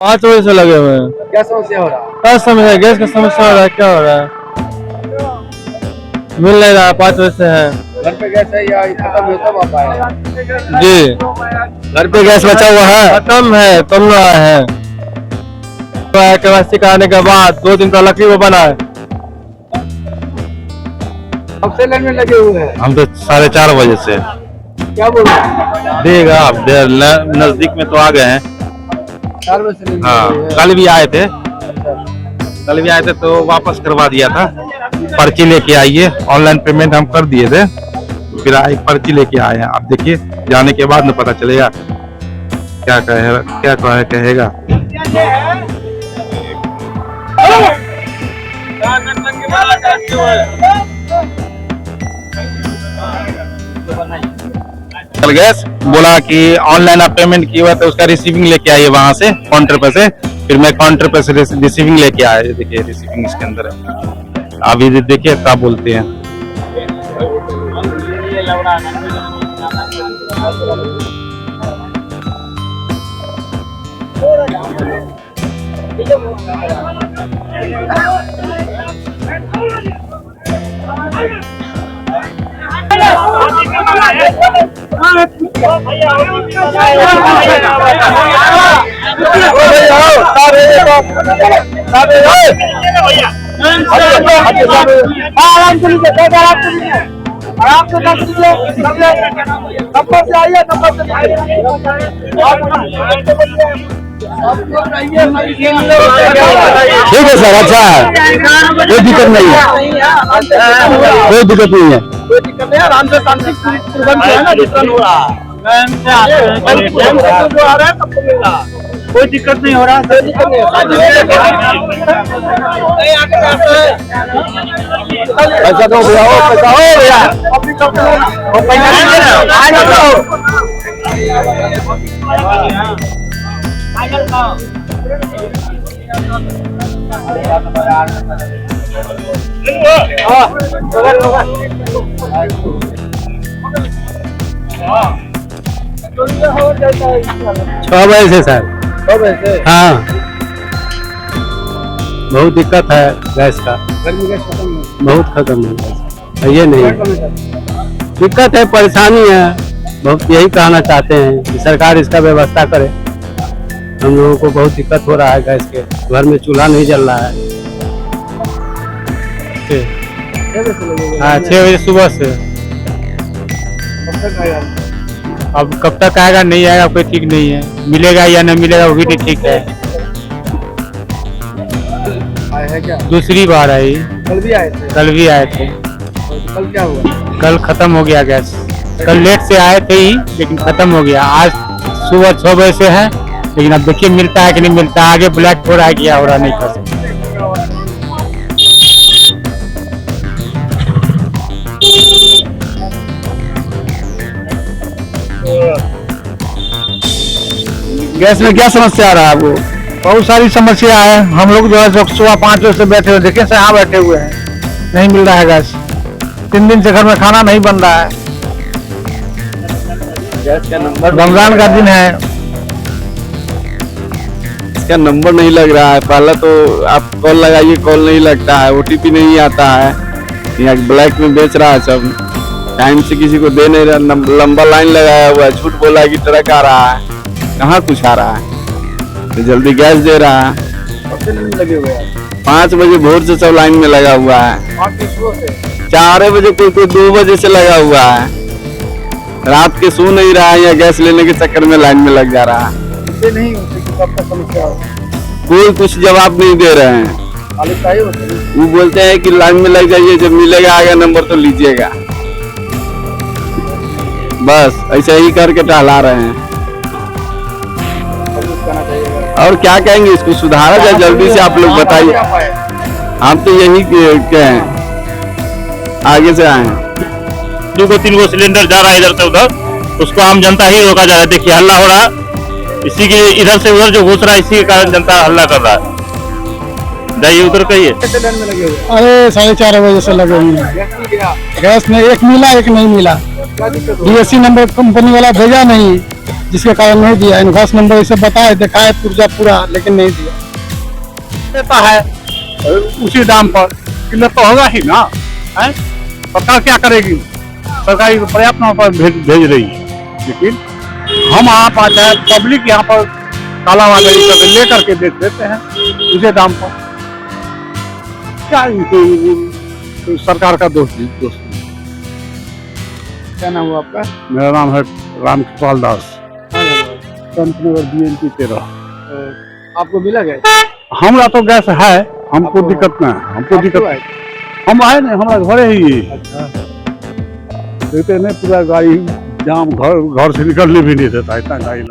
5 बजे से लगे हुए हैं। क्या समस्या हो रहा है? क्या समस्या, गैस का समस्या हो रहा है, क्या हो रहा है? मिल नहीं रहा, 5 बजे से है। घर पे गैस है या खत्म हो तब आप आए? जी, घर पे गैस बचा हुआ है? खत्म है, कम रहा है। केवाईसी कराने के बाद 2 दिन का लकड़ी वो बना है। अब से लाइन में लगे हुए हैं। हम तो 4:30 बजे से। क्या बोल रहे हैं? देगा आप देर नजदीक में तो आ गए हैं। 4 बजे से हाँ, कल भी आए थे तो वापस करवा दिया था। पर्ची लेके आइए, ऑनलाइन पेमेंट हम कर दिए थे, फिर एक पर्ची लेके आए हैं। आप देखिए, जाने के बाद में पता चलेगा क्या कहेगा। गैस बोला कि ऑनलाइन आप पेमेंट किया हुआ तो उसका रिसीविंग लेके आइए वहां से काउंटर पे से। फिर मैं काउंटर पे से रिसीविंग लेके आया। देखिए रिसीविंग इसके अंदर है। अभी देखिए क्या बोलते हैं। ठीक है सर, अच्छा है, कोई दिक्कत नहीं है, कोई दिक्कत नहीं है, कोई दिक्कत नहीं है। आराम से शांति पूर्वक जो है ना रिटर्न हो रहा है। जो आ रहा है सबको मिल रहा है। कोई दिक्कत नहीं हो रहा है। कोई दिक्कत नहीं पैसा दो भैया, पैसा हो भैया, छह बजे से सर। हाँ, बहुत दिक्कत है गैस का, बहुत खत्म है। ये नहीं दिक्कत है, परेशानी है बहुत। यही कहना चाहते हैं कि सरकार इसका व्यवस्था करे। हम लोगों को बहुत दिक्कत हो रहा है गैस के, घर में चूल्हा नहीं जल रहा है। हाँ, 6 बजे सुबह से। अब कब तक आएगा नहीं आएगा कोई ठीक नहीं है। मिलेगा या नहीं मिलेगा वो भी नहीं ठीक है। है क्या? दूसरी बार आई। कल भी आए थे? कल भी आए थे। कल क्या हुआ? कल खत्म हो गया गैस। कल लेट से आए थे ही, लेकिन खत्म हो गया। आज सुबह 6 बजे से है, लेकिन अब देखिए मिलता है कि नहीं मिलता। आगे ब्लैक हो रहा है, क्या हो रहा नहीं कर सकते। गैस में क्या समस्या आ रहा है आपको? बहुत सारी समस्या है। हम लोग जो है सुबह 5 बजे से बैठे हुए, देखिए यहाँ बैठे हुए हैं, नहीं मिल रहा है गैस। 3 दिन से घर में खाना नहीं बन रहा है। गैस का नंबर, रमजान का दिन है, इसका नंबर नहीं लग रहा है। पहले तो आप कॉल लगाइए, कॉल नहीं लगता है, OTP नहीं आता है। यहाँ ब्लैक में बेच रहा है सब, टाइम से किसी को दे नहीं रहा। लंबा लाइन लगाया हुआ है, झूठ बोला कि ट्रक आ रहा है, कहाँ कुछ आ रहा है। तो जल्दी गैस दे रहा है। लगे हुए हैं 5 बजे भोर से सब लाइन में लगा हुआ है। 4 बजे, कोई 2 बजे से लगा हुआ है। रात के सो नहीं रहा है या गैस लेने के चक्कर में लाइन में लग जा रहा है। नहीं कोई कुछ जवाब नहीं दे रहे हैं। वो बोलते हैं कि लाइन में लग जाइए, जब मिलेगा आगे नंबर तो लीजिएगा। बस ऐसे ही करके टहला रहे हैं। और क्या कहेंगे, इसको सुधारा जाए जल्दी से, आप लोग बताइए। हम तो यही कहें, आगे से आए हैं। 2-3 गो सिलेंडर जा रहा है इधर से उधर, उसको आम जनता ही रोका जा रहा है। देखिए हल्ला हो रहा है, इसी के इधर से उधर जो घुस रहा है, इसी के कारण जनता हल्ला कर रहा है। जाइए उधर कहिए। अरे 4:30 बजे से लगे हुए हैं। गैस में एक मिला, एक नहीं मिला। DSC नंबर कंपनी वाला भेजा नहीं, जिसके कारण नहीं दिया। इनवॉइस नंबर इसे बताए, दिखाए पुर्जा पूरा, लेकिन नहीं दिया। देता है उसी दाम पर, किलो तो होगा ही ना, है? सरकार क्या करेगी? सरकार पर्याप्त मात्रा पर भेज रही है, लेकिन हम आप आते हैं, पब्लिक यहाँ पर कालाबाजारी करके लेकर के बेच देते हैं उसी दाम पर। क्या इनको सरकार का दोष दोष? क्या नाम हुआ आपका? मेरा नाम है रामकृपाल दास, संत नगर BNP 13। आपको मिला गया? हमरा तो गैस है, हमको दिक्कत नहीं, हमको दिक्कत हम आए नहीं, हमारा घरे ही देखते नहीं, पूरा गाड़ी जाम, घर से निकलने भी नहीं देता, इतना गाड़ी